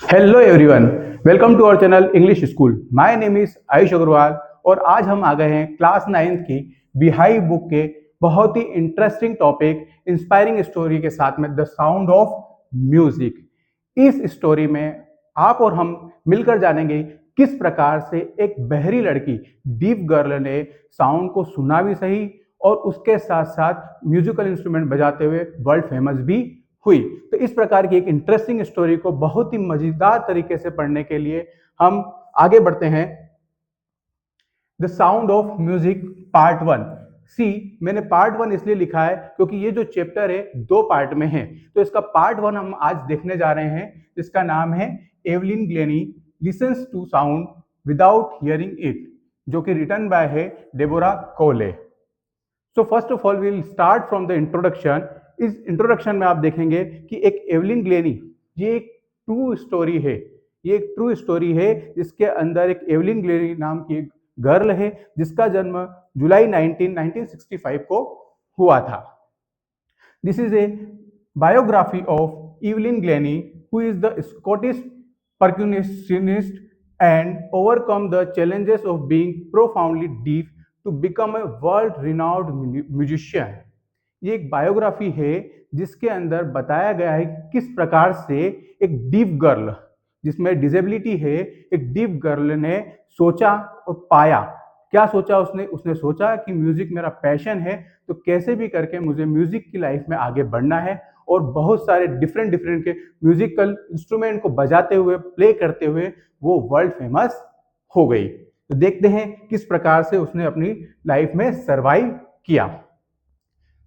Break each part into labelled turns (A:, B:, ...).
A: Hello everyone, welcome to our channel English school. My name is Ayush Agrawal और आज हम आ गए हैं क्लास 9th की बिहाई बुक के बहुत ही इंटरेस्टिंग टॉपिक इंस्पायरिंग स्टोरी के साथ में द साउंड ऑफ म्यूजिक। इस स्टोरी में आप और हम मिलकर जानेंगे किस प्रकार से एक बहरी लड़की डीफ गर्ल ने साउंड को सुना भी सही और उसके साथ साथ म्यूजिकल इंस्ट्रूमेंट बजाते हुए वर्ल्ड फेमस भी हुई। तो इस प्रकार की एक इंटरेस्टिंग स्टोरी को बहुत ही मजेदार तरीके से पढ़ने के लिए हम आगे बढ़ते हैं। The sound of music part 1। सी, मैंने पार्ट 1 इसलिए लिखा है क्योंकि ये जो चैप्टर है दो पार्ट में है, तो इसका पार्ट 1 हम आज देखने जा रहे हैं। इसका नाम है Evelyn Glennie listens to sound without hearing it, जो कि रिटन बाय है Deborah Cowley. So first of all will start from the introduction. इस इंट्रोडक्शन में आप देखेंगे कि एक एवलिन ग्लेनी, ये एक ट्रू स्टोरी है। ये एक ट्रू स्टोरी है जिसके अंदर एक एवलिन ग्लेनी नाम की एक गर्ल है जिसका जन्म जुलाई 1965 को हुआ था। This is a biography of Evelyn Glenny who is the Scottish percussionist and overcome the challenges of being profoundly deaf to become a world renowned musician। ये एक बायोग्राफी है जिसके अंदर बताया गया है कि किस प्रकार से एक डीफ गर्ल जिसमें डिसेबिलिटी है, एक डीफ गर्ल ने सोचा और पाया। क्या सोचा उसने? उसने सोचा कि म्यूजिक मेरा पैशन है, तो कैसे भी करके मुझे म्यूजिक की लाइफ में आगे बढ़ना है और बहुत सारे डिफरेंट डिफरेंट के म्यूजिकल इंस्ट्रूमेंट को बजाते हुए, प्ले करते हुए वो वर्ल्ड फेमस हो गई। तो देखते हैं किस प्रकार से उसने अपनी लाइफ में सरवाइव किया।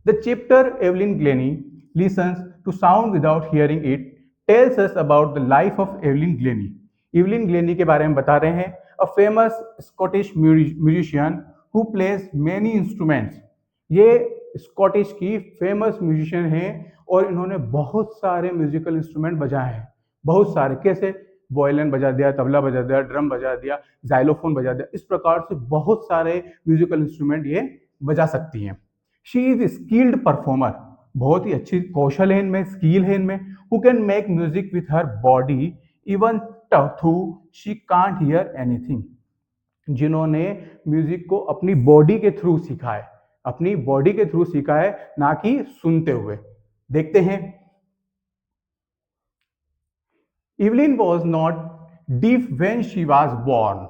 A: The chapter Evelyn Glennie listens to sound without hearing it tells us about the life of Evelyn Glennie. Evelyn Glennie के बारे में बता रहे हैं। A famous Scottish musician who plays many instruments. ये स्कॉटिश की फेमस म्यूजिशियन हैं और इन्होंने बहुत सारे म्यूजिकल इंस्ट्रूमेंट बजाए हैं। बहुत सारे, कैसे? वायलिन बजा दिया, तबला बजा दिया, ड्रम बजा दिया, जाइलोफोन बजा दिया। इस प्रकार से बहुत सारे म्यूजिकल इंस्ट्रूमेंट ये बजा सकती हैं। शी इज स्किल्ड परफॉर्मर, बहुत ही अच्छी कौशल है इनमें, स्किल है इनमें। Who can make music with her body even through she can't hear anything, जिन्होंने म्यूजिक को अपनी बॉडी के थ्रू सीखा है, अपनी बॉडी के थ्रू सीखा है, ना कि सुनते हुए। देखते हैं। Evelyn was not deaf when she was born.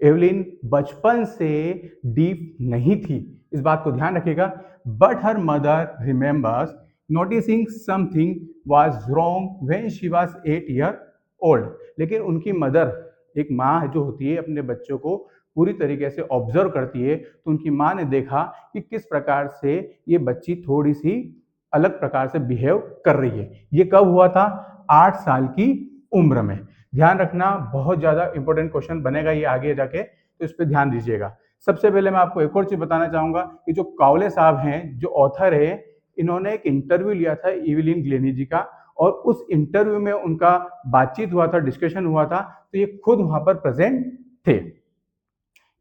A: Evelyn बचपन से डीफ नहीं थी, इस बात को ध्यान रखिएगा। But her mother remembers noticing something was wrong when she was 8 year old. लेकिन उनकी मदर, एक माँ जो होती है, अपने बच्चों को पूरी तरीके से ऑब्जर्व करती है, तो उनकी माँ ने देखा कि किस प्रकार से ये बच्ची थोड़ी सी अलग प्रकार से बिहेव कर रही है। ये कब हुआ था? 8 साल की उम्र में। ध्यान रखना, बहुत ज्यादा इंपॉर्टेंट क्वेश्चन बनेगा ये आगे जाके, तो इस पर ध्यान दीजिएगा। सबसे पहले मैं आपको एक और चीज बताना चाहूंगा कि जो कावले साहब हैं, जो ऑथर है, इन्होंने एक इंटरव्यू लिया था एवलिन ग्लेनी जी का, और उस इंटरव्यू में उनका बातचीत हुआ था, डिस्कशन हुआ था, तो ये खुद वहां पर प्रेजेंट थे।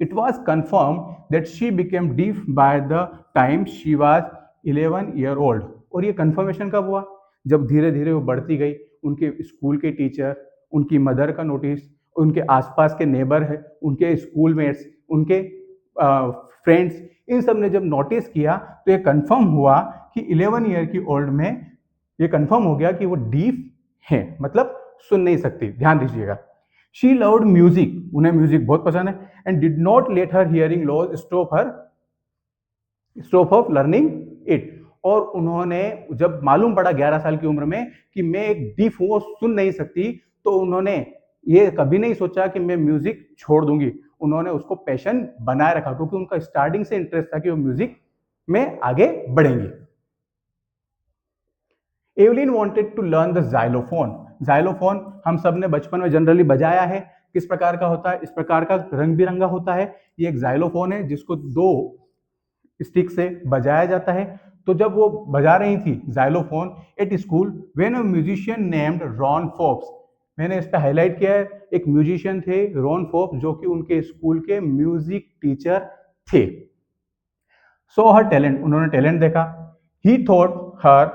A: It was confirmed that she became deaf by the time she was 11 year old। और ये कंफर्मेशन कब हुआ? जब धीरे धीरे वो बढ़ती गई। उनके स्कूल के टीचर, उनकी मदर का नोटिस, उनके आसपास के नेबर है, उनके स्कूलमेट्स, उनके फ्रेंड्स, इन सब ने जब नोटिस किया तो ये कंफर्म हुआ कि 11 ईयर की ओल्ड में ये कंफर्म हो गया कि वो डीफ हैं, मतलब सुन नहीं सकती। ध्यान दीजिएगा। शी लव्ड म्यूजिक, उन्हें म्यूजिक बहुत पसंद है, and did not let her hearing loss stop of learning it. और उन्होंने जब मालूम पड़ा 11 साल की उम्र में कि मैं एक डीफ हूं और सुन नहीं सकती, तो उन्होंने ये कभी नहीं सोचा कि मैं म्यूजिक छोड़ दूंगी। उन्होंने उसको पैशन बनाए रखा, क्योंकि उनका स्टार्टिंग से इंटरेस्ट था कि वो म्यूजिक में आगे बढ़ेंगी। Evelyn wanted to learn the xylophone. Xylophone हम सब ने बचपन में जनरली बजाया है। किस प्रकार का होता है? इस प्रकार का रंग बिरंगा होता है। ये एक जाइलोफोन है जिसको 2 स्टिक से बजाया जाता है। तो जब वो बजा रही थी xylophone at school when a musician named Ron Forbes, मैंने इस पर हाईलाइट किया है, एक म्यूजिशियन थे रॉन फोर्ब्स, जो कि उनके स्कूल के म्यूजिक टीचर थे। सो हर टैलेंट, उन्होंने टैलेंट देखा। He thought her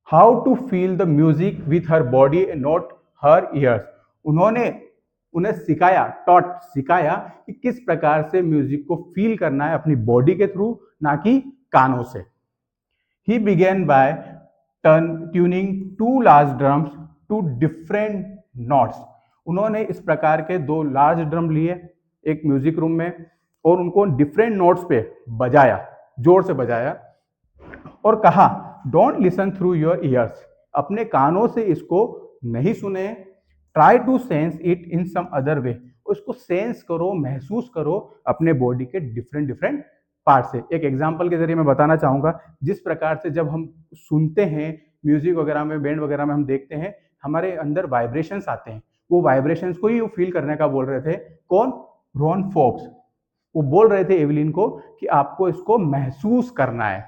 A: how to feel the music with her body and not her ears. उन्होंने उन्हें सिखाया, टॉट सिखाया कि किस प्रकार से म्यूजिक को फील करना है अपनी बॉडी के थ्रू, ना कि कानों से। He began by tuning two large drums to different notes. उन्होंने इस प्रकार के दो लार्ज ड्रम लिए एक म्यूजिक रूम में और उनको डिफरेंट नोट्स पे बजाया, जोर से बजाया और कहा don't listen through your ears, अपने कानों से इसको नहीं सुने, try to sense it in some other way, उसको सेंस करो, महसूस करो अपने बॉडी के डिफरेंट डिफरेंट पार्ट से। एक एग्जांपल के जरिए मैं बताना चाहूंगा, जिस प्रकार से जब हम सुनते हैं म्यूजिक वगैरह में, बैंड वगैरह में हम देखते हैं हमारे अंदर वाइब्रेशंस आते हैं, वो वाइब्रेशंस को ही फील करने का बोल रहे थे कौन, रॉन फॉक्स। वो बोल रहे थे एवलिन को कि आपको इसको महसूस करना है।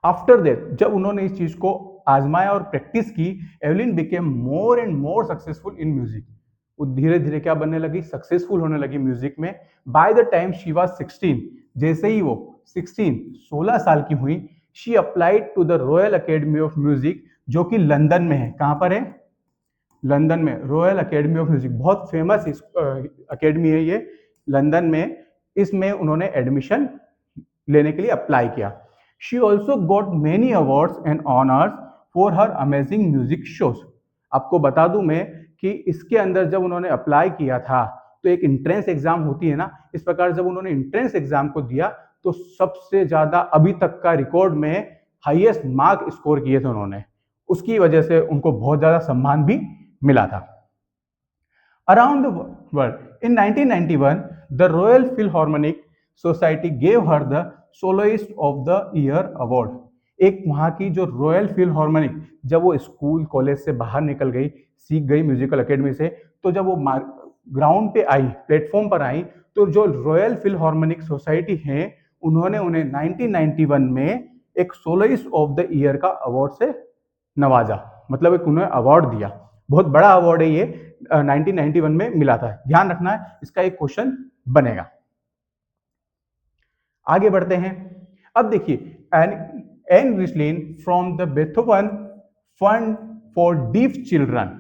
A: आफ्टर दैट जब उन्होंने इस चीज को आजमाया और प्रैक्टिस की, Evelyn became more and more successful in music. वो धीरे धीरे क्या बनने लगी, सक्सेसफुल होने लगी म्यूजिक में। By the time she was 16, जैसे ही वो 16 साल की हुई, she applied to the royal academy of music, जो कि लंदन में है। कहां पर है, लंदन में रॉयल अकेडमी ऑफ म्यूजिक, बहुत फेमस अकेडमी है ये लंदन में। इसमें उन्होंने एडमिशन लेने के लिए अप्लाई किया। She also got many awards and honours for her amazing music shows. आपको बता दूं मैं कि इसके अंदर जब उन्होंने अप्लाई किया था तो एक एंट्रेंस एग्जाम होती है ना, इस प्रकार जब उन्होंने एंट्रेंस एग्जाम को दिया तो सबसे ज्यादा अभी तक का रिकॉर्ड में हाईएस्ट मार्क स्कोर किए थे उन्होंने, उसकी वजह से उनको बहुत ज्यादा सम्मान भी मिला था। Around the world in 1991 the royal Philharmonic society gave her the soloist of the year award. एक वहां की जो रॉयल फिलहार्मोनिक, जब वो स्कूल कॉलेज से बाहर निकल गई, सीख गई म्यूजिकल एकेडमी से, तो जब वो ग्राउंड पे आई, प्लेटफॉर्म पर आई, तो जो रॉयल फिलहार्मोनिक सोसाइटी है उन्होंने उन्हें 1991 में एक सोलोइस्ट ऑफ द ईयर का अवार्ड से नवाजा, मतलब एक उन्हें अवार्ड दिया। बहुत बड़ा अवार्ड है ये, 1991 में मिला था। ध्यान रखना है, इसका एक क्वेश्चन बनेगा। आगे बढ़ते हैं। अब देखिए एन रिस्लिन from the Beethoven fund for deaf children.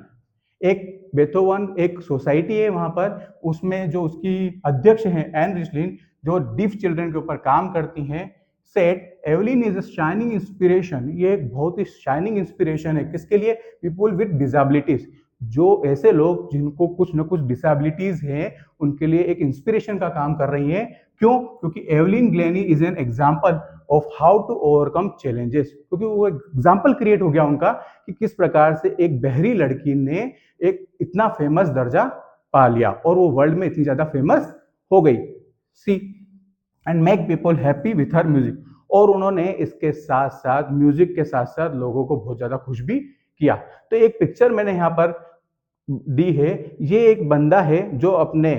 A: एक बेथोवन एक सोसाइटी है वहां पर, उसमें जो उसकी अध्यक्ष हैं एन रिस्लिन, जो डीफ चिल्ड्रन के ऊपर काम करती हैं, said Evelyn is a shining inspiration. ये एक बहुत ही शाइनिंग इंस्पिरेशन है किसके लिए, पीपुल विद डिसेबिलिटीज, जो ऐसे लोग जिनको कुछ न कुछ डिसेबिलिटीज हैं उनके लिए एक इंस्पिरेशन का काम कर रही है। क्यों, क्योंकि Evelyn Glennie is an example of how to overcome challenges, क्योंकि वो एग्जाम्पल क्रिएट हो गया उनका कि किस प्रकार से एक बहरी लड़की ने एक इतना फेमस दर्जा पा लिया और वो वर्ल्ड में इतनी ज्यादा फेमस हो गई। See and make people happy with her music. और उन्होंने इसके साथ साथ म्यूजिक के साथ साथ लोगों को बहुत ज्यादा खुश भी किया। तो एक पिक्चर मैंने यहाँ पर दी है, ये एक बंदा है जो अपने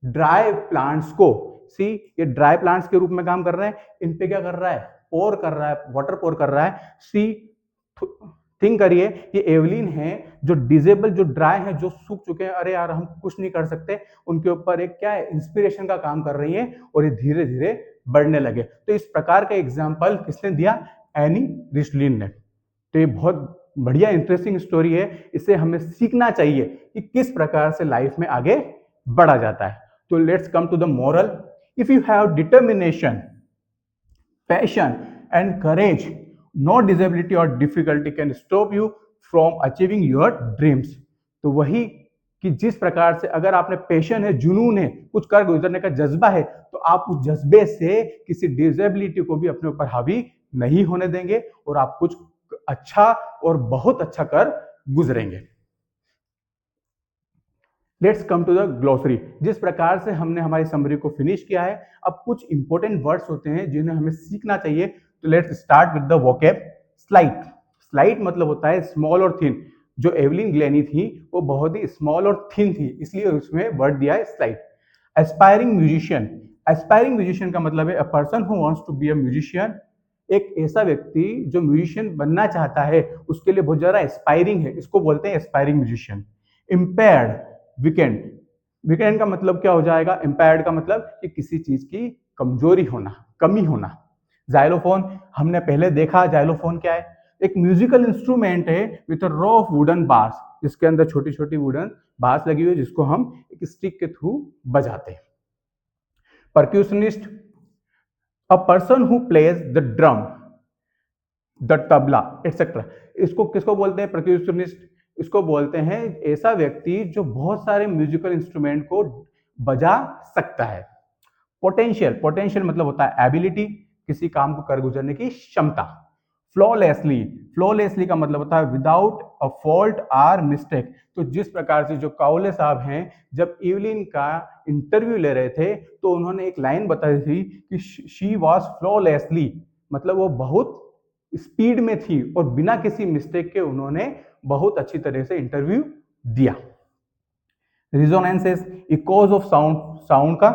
A: ड्राई प्लांट्स को, सी ये ड्राई प्लांट्स के रूप में काम कर रहे हैं, इन पे क्या कर रहा है, पोर कर रहा है, वाटर पोर कर रहा है। सी थिंक करिए, ये एवलिन है जो डिजेबल, जो ड्राई है, जो सूख चुके हैं, अरे यार हम कुछ नहीं कर सकते, उनके ऊपर एक क्या है, इंस्पिरेशन का काम कर रही है और ये धीरे धीरे बढ़ने लगे। तो इस प्रकार का एग्जाम्पल किसने दिया, एनी रिस्लिन ने। तो ये बहुत बढ़िया इंटरेस्टिंग स्टोरी है, इससे हमें सीखना चाहिए कि किस प्रकार से लाइफ में आगे बढ़ा जाता है। तो let's come to the moral. If you have determination, passion and courage, no disability or difficulty can stop you from achieving your dreams. तो वही कि जिस प्रकार से अगर आपने पैशन है, जुनून है, कुछ कर गुजरने का जज्बा है, तो आप उस जज्बे से किसी डिसेबिलिटी को भी अपने ऊपर हावी नहीं होने देंगे और आप कुछ अच्छा और बहुत अच्छा कर गुजरेंगे। Let's come to the glossary. जिस प्रकार से हमने हमारी समरी को फिनिश किया है, अब कुछ इंपॉर्टेंट वर्ड्स होते हैं जिन्हें हमें सीखना चाहिए। तो let's start with the vocab. Slight, slight मतलब होता है स्मॉल और थिन। जो एवलिन ग्लेनी थी वो बहुत ही स्मॉल और थिन थी, इसलिए उसमें वर्ड दिया है slight. Aspiring musician, aspiring musician का मतलब है a person who wants to be a musician, एक ऐसा व्यक्ति जो म्यूजिशियन बनना चाहता है, उसके लिए बहुत ज्यादा एस्पायरिंग है, इसको बोलते हैं aspiring musician. Impaired, weekend, weekend का मतलब क्या हो जाएगा, इम्पेयर्ड का मतलब कि किसी चीज की कमजोरी होना, कमी होना। जाइलोफोन हमने पहले देखा, जाइलोफोन क्या है, एक म्यूजिकल इंस्ट्रूमेंट है with a row of wooden bars, जिसके अंदर छोटी छोटी वुडन बार्स लगी हुई है, जिसको हम एक स्टिक के थ्रू बजाते हैं। Percussionist, a person who plays the drum, the tabla etcetera. इसको किसको बोलते हैं? परक्यूशनिस्ट। इसको बोलते हैं ऐसा व्यक्ति जो बहुत सारे म्यूजिकल इंस्ट्रूमेंट को बजा सकता है। पोटेंशियल, पोटेंशियल मतलब होता है एबिलिटी, किसी काम को कर गुजरने की क्षमता। फ्लॉलेसली, फ्लॉलेसली का मतलब होता है without a fault or mistake. तो जिस प्रकार से जो काउले साहब हैं, जब इवलिन का इंटरव्यू ले रहे थे तो उन्होंने एक लाइन बताई थी कि शी वॉज फ्लॉलेसली, मतलब वो बहुत स्पीड में थी और बिना किसी मिस्टेक के उन्होंने बहुत अच्छी तरह से इंटरव्यू दिया। रिजोनेंसेस, इकोज ऑफ साउंड, साउंड का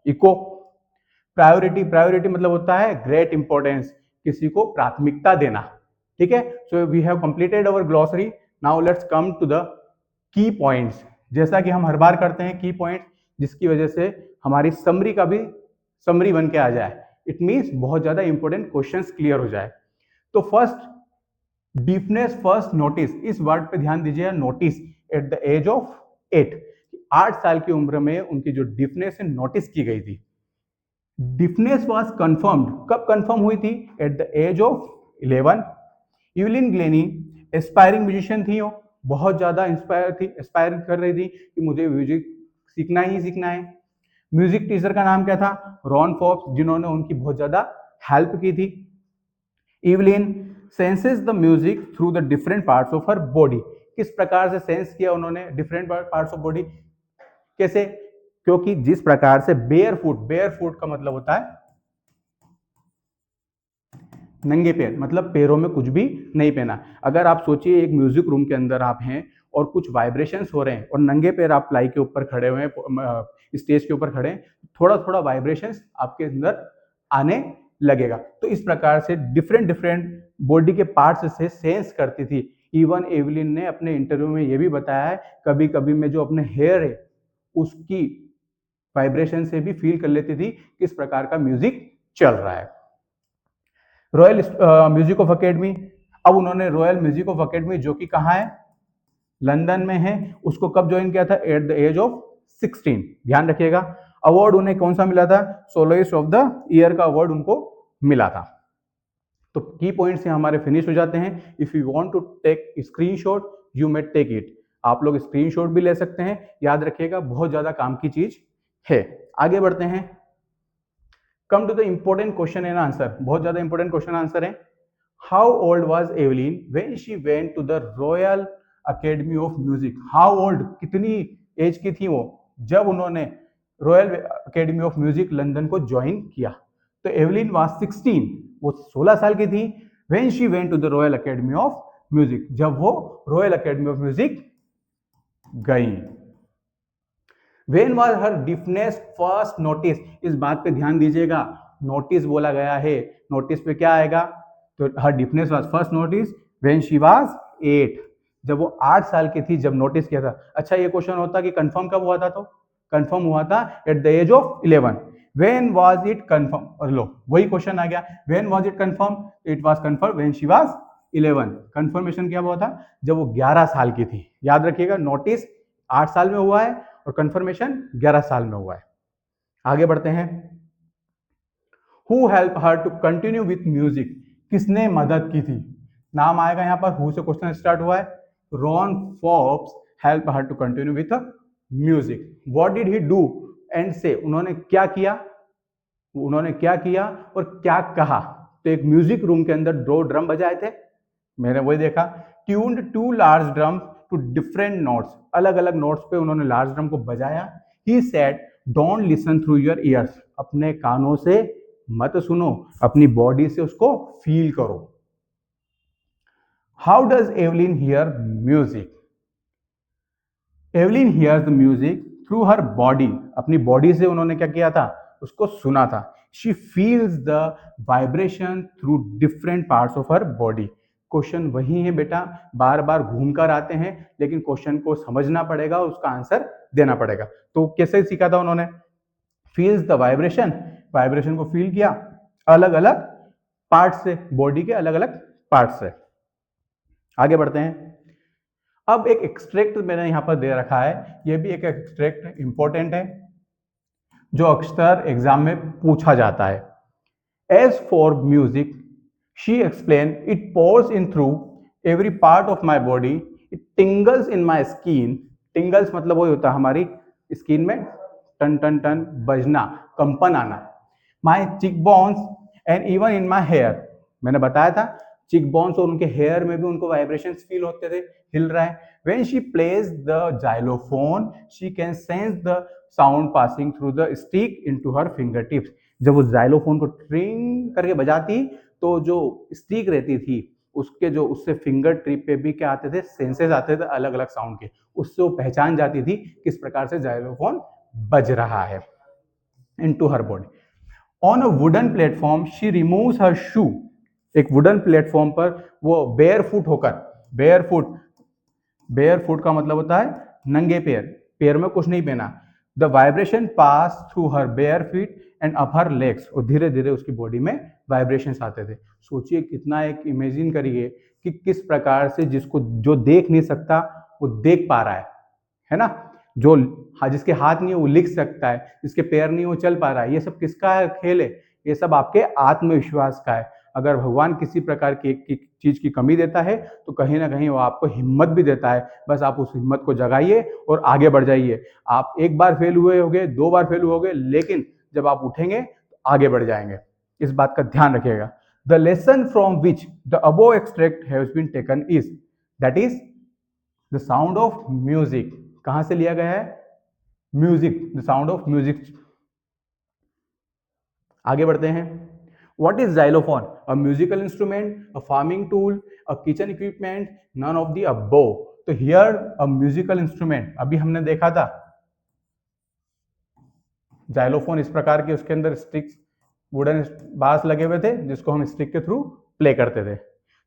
A: इको। प्रायोरिटी, प्रायोरिटी मतलब होता है ग्रेट इंपॉर्टेंस, किसी को प्राथमिकता देना। ठीक है, so we have completed our glossary. Now let's come to the key points. जैसा कि हम हर बार करते हैं की पॉइंट्स, जिसकी वजह से हमारी समरी का भी समरी बन के आ जाए। इट मीन्स बहुत ज्यादा इंपॉर्टेंट क्वेश्चंस क्लियर हो जाए। तो फर्स्ट, डीपनेस फर्स्ट नोटिस, इस वर्ड पे ध्यान दीजिए, notice at the age of 8, 8 साल की उम्र में उनकी जो डीपनेस है नोटिस की गई थी। डिफनेस वॉज कंफर्म्ड, कब कंफर्म हुई थी? At the age of 11। Evelyn Glennie aspiring musician थी, वो बहुत ज्यादा इंस्पायर थी, एस्पायर कर रही थी कि मुझे म्यूजिक सीखना ही सीखना है। म्यूजिक टीचर का नाम क्या था? रॉन फॉक्स, जिन्होंने उनकी बहुत ज्यादा हेल्प की थी। Evelyn senses the music through the different parts of her body, किस प्रकार से सेंस किया उन्होंने डिफरेंट पार्ट्स ऑफ बॉडी? कैसे? क्योंकि जिस प्रकार से बेयर फुट, बेयर फुट का मतलब होता है नंगे पैर, मतलब पैरों में कुछ भी नहीं पहना। अगर आप सोचिए एक म्यूजिक रूम के अंदर आप हैं और कुछ वाइब्रेशंस हो रहे हैं और नंगे पैर आप प्लाई के ऊपर खड़े हुए हैं, स्टेज के ऊपर खड़े हैं, थोड़ा थोड़ा वाइब्रेशंस आपके अंदर आने लगेगा। तो इस प्रकार से डिफरेंट डिफरेंट बॉडी के पार्ट्स से सेंस करती थी। इवन एवलिन ने अपने इंटरव्यू में यह भी बताया है, कभी कभी मैं जो अपने हेयर है उसकी वाइब्रेशन से भी फील कर लेती थी किस प्रकार का म्यूजिक चल रहा है। रॉयल म्यूजिक ऑफ अकेडमी, अब उन्होंने रॉयल म्यूजिक ऑफ अकेडमी, जो कि कहाँ है? लंदन में है, उसको कब ज्वाइन किया था? At the age of 16। ध्यान रखिएगा। अवार्ड उन्हें कौन सा मिला था? सोलोइस्ट ऑफ द ईयर का अवार्ड उनको मिला था। तो की पॉइंट्स हमारे फिनिश हो जाते हैं। If you want to take screenshot you may take it, आप लोग स्क्रीनशॉट भी ले सकते हैं। याद रखिएगा, बहुत ज्यादा काम की चीज है। आगे बढ़ते हैं। Come to the important question and answer, बहुत ज्यादा इंपॉर्टेंट क्वेश्चन आंसर है। How old was Evelyn when she went to the royal academy of music? How old, कितनी एज की थी वो जब उन्होंने royal academy of music London को ज्वाइन किया? तो एवलिन वाज 16, वो 16 साल की थी। When she went to the royal academy of music, जब वो रॉयल अकेडमी ऑफ म्यूजिक गई। When was her deafness first noticed? इस बात पे ध्यान दीजिएगा, नोटिस बोला गया है, नोटिस पे क्या आएगा? तो her deafness was first noticed when she was 8, जब वो 8 साल की थी जब नोटिस किया था। अच्छा, ये क्वेश्चन होता कि कंफर्म कब हुआ था? तो कंफर्म हुआ था at the age of 11। When was it confirmed? और लो वही क्वेश्चन आ गया, when was it confirmed? It was confirmed when she was 11। Confirmation क्या हुआ था? जब वो 11 साल की थी। याद रखिएगा, नोटिस 8 साल में हुआ है और कंफर्मेशन 11 साल में हुआ है। आगे बढ़ते हैं। Who help her to continue with music, किसने मदद की थी? नाम आएगा यहां पर, हु से क्वेश्चन स्टार्ट हुआ है। Ron Forbes help her to continue with music. What did he do and से, उन्होंने क्या किया, उन्होंने क्या किया और क्या कहा? तो एक म्यूजिक रूम के अंदर 2 ड्रम बजाए थे, मैंने वही देखा। Tuned 2 large drum to different notes, अलग अलग नोट्स पे उन्होंने लार्ज ड्रम को बजाया। He said don't listen through your ears, अपने कानों से मत सुनो, अपनी बॉडी से उसको फील करो। How does Evelyn hear music? Evelyn hears the music through her body, अपनी बॉडी से उन्होंने क्या किया था? उसको सुना था। She feels the vibration through different parts of her body. Question वही है बेटा, बार बार घूमकर आते हैं, लेकिन क्वेश्चन को समझना पड़ेगा, उसका आंसर देना पड़ेगा। तो कैसे सीखा था उन्होंने? फील्स द वाइब्रेशन, वाइब्रेशन को फील किया अलग अलग पार्ट से, बॉडी के अलग अलग पार्ट से। आगे बढ़ते हैं। अब एक एक्सट्रैक्ट मैंने यहाँ पर दे रखा है, ये भी एक एक्सट्रैक्ट इंपॉर्टेंट है जो अक्सर एग्जाम में पूछा जाता है। As for music, she explained, it pours in through every part of my body. It tingles in my skin. Tingles मतलब वही होता है हमारी स्किन में टन टन टन बजना, कंपन आना। My cheekbones and even in my hair. मैंने बताया था चिक बोन्स और उनके हेयर में भी उनको वाइब्रेशंस फील होते थे, हिल रहा है। When she plays the xylophone, she can sense the sound passing through the stick into her fingertips. जब वो जाइलोफोन को ट्रिंग करके बजाती तो जो स्टिक रहती थी उसके जो उससे फिंगर ट्रिप पे भी क्या आते थे, सेंसेस आते थे अलग अलग साउंड के, उससे वो पहचान जाती थी किस प्रकार से जाइलोफोन बज रहा है। Into her body on a wooden platform she removes her shoe. एक वुडन प्लेटफॉर्म पर वो बेयर फुट होकर, बेयर फुट का मतलब होता है नंगे पैर, पैर में कुछ नहीं पहना। The vibration pass through her bare feet and up her legs, और धीरे धीरे उसकी बॉडी में वाइब्रेशंस आते थे। सोचिए कितना, एक इमेजिन करिए कि किस प्रकार से जिसको जो देख नहीं सकता वो देख पा रहा है ना, जो जिसके हाथ नहीं है वो लिख सकता है, जिसके पैर नहीं है वो चल पा रहा है। ये सब किसका है खेल है? ये सब आपके आत्मविश्वास का है। अगर भगवान किसी प्रकार की चीज की कमी देता है तो कहीं ना कहीं वो आपको हिम्मत भी देता है। बस आप उस हिम्मत को जगाइए और आगे बढ़ जाइए। आप एक बार फेल हुए होगे, दो बार फेल हुए होगे, लेकिन जब आप उठेंगे तो आगे बढ़ जाएंगे। इस बात का ध्यान रखिएगा। The lesson from which the above extract has been taken is, that is the sound of music. कहां से लिया गया है? Music, the sound of music. आगे बढ़ते हैं। What is xylophone? A musical instrument, a farming tool, a kitchen equipment, none of the above. तो here a musical instrument, अभी हमने देखा था जाइलोफोन इस प्रकार के, उसके अंदर स्टिक्स, वुडन बार्स लगे हुए थे जिसको हम स्टिक के थ्रू प्ले करते थे।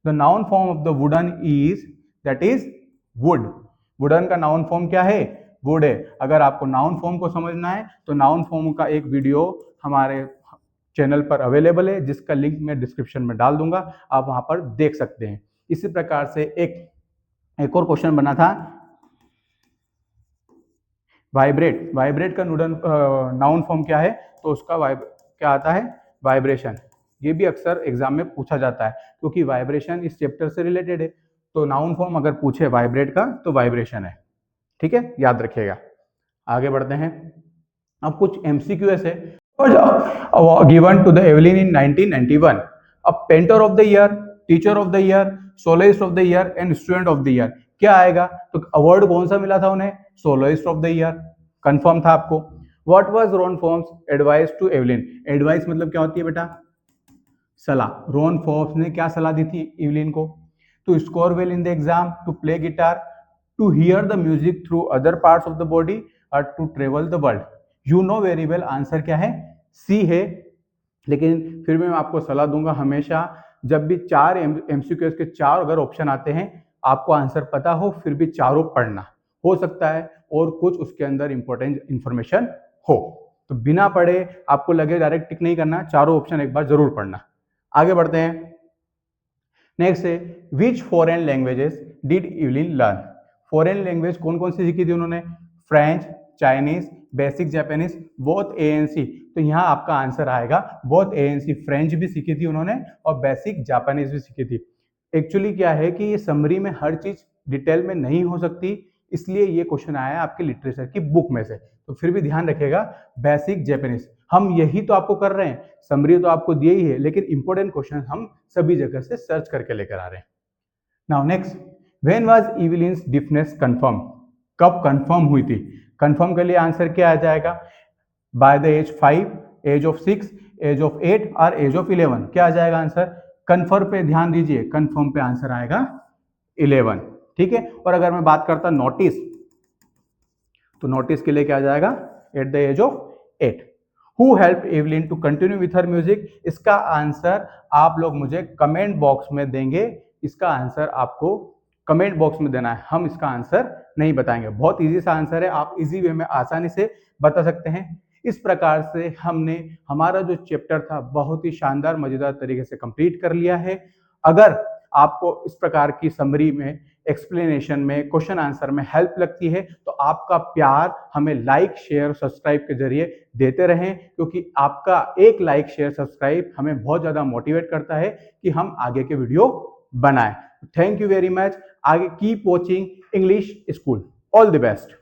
A: The noun form of the wooden is, that is would. Wooden का नाउन फॉर्म क्या है? वुड है। अगर आपको नाउन फॉर्म को समझना है तो नाउन फॉर्म का एक वीडियो हमारे चैनल पर अवेलेबल है, जिसका लिंक मैं डिस्क्रिप्शन में डाल दूंगा, आप वहां पर देख सकते हैं। इसी प्रकार से एक और क्वेश्चन बना था, वाइब्रेट। वाइब्रेट का नाउन फॉर्म क्या है? तो उसका क्या आता है? वाइब्रेशन। ये भी अक्सर एग्जाम में पूछा जाता है क्योंकि वाइब्रेशन इस चैप्टर से रिलेटेड है। तो नाउन फॉर्म अगर पूछे वाइब्रेट का तो वाइब्रेशन है। ठीक है, याद रखिएगा। आगे बढ़ते हैं। अब कुछ एमसीक्यूएस है। Given to the Evelyn in 1991, a painter of the year, teacher of the year, soloist of the year and student of the year. क्या आएगा? तो अवार्ड कौन सा मिला था उन्हें? Soloist of the year, confirm था आपको। What was Ron Forbes advice to Evelyn? Advice मतलब क्या होती है बेटा? सलाह। रोन फॉर्म्स ने क्या सलाह दी थी एवलिन को? To score well in the exam, to play guitar, to hear the music through other parts of the body, और to travel the world. You know very well, answer क्या है? सी है। लेकिन फिर भी मैं आपको सलाह दूंगा, हमेशा जब भी चार एमसीक्यूएस के चार अगर ऑप्शन आते हैं, आपको आंसर पता हो फिर भी चारों पढ़ना। हो सकता है और कुछ उसके अंदर इंपॉर्टेंट इंफॉर्मेशन हो, तो बिना पढ़े आपको लगे डायरेक्ट टिक नहीं करना, चारों ऑप्शन एक बार जरूर पढ़ना। आगे बढ़ते हैं। नेक्स्ट है, which foreign languages did Evelyn learn? Foreign language कौन कौन सी सीखी थी उन्होंने? French, Chinese, basic Japanese, both A and C. तो यहाँ आपका आंसर आएगा बोथ एएनसी। फ्रेंच भी सीखी थी उन्होंने और बेसिक जापानीज भी सीखी थी। एक्चुअली क्या है कि ये समरी में हर चीज डिटेल में नहीं हो सकती, इसलिए ये क्वेश्चन आया आपके लिटरेचर की बुक में से। तो फिर भी ध्यान रखिएगा, बेसिक जापानीज। हम यही तो आपको कर रहे हैं, समरी तो आपको दी ही है, लेकिन इंपॉर्टेंट क्वेश्चन हम सभी जगह से सर्च करके लेकर आ रहे हैं। Now next, when was Evelyn's deafness confirmed? कब कंफर्म हुई थी? कंफर्म के लिए आंसर क्या आ जाएगा? By the age 5, age of 6, age of 8 और एज ऑफ 11। क्या आ जाएगा आंसर? कंफर्म पे ध्यान दीजिए, कंफर्म पे आंसर आएगा 11। ठीक है, और अगर मैं बात करता नोटिस, तो नोटिस के लिए क्या आ जाएगा? At the age of 8। Who help Evelyn to continue with her music? इसका आंसर आप लोग मुझे कमेंट बॉक्स में देंगे। इसका आंसर आपको कमेंट बॉक्स में देना है, हम इसका आंसर नहीं बताएंगे। बहुत इजी सा आंसर है, आप इजी वे में आसानी से बता सकते हैं। इस प्रकार से हमने हमारा जो चैप्टर था बहुत ही शानदार मजेदार तरीके से कंप्लीट कर लिया है। अगर आपको इस प्रकार की समरी में, एक्सप्लेनेशन में, क्वेश्चन आंसर में हेल्प लगती है तो आपका प्यार हमें लाइक शेयर और सब्सक्राइब के जरिए देते रहें, क्योंकि आपका एक लाइक शेयर सब्सक्राइब हमें बहुत ज़्यादा मोटिवेट करता है कि हम आगे के वीडियो बनाएं। Thank you very much. आगे keep watching English school. All the best.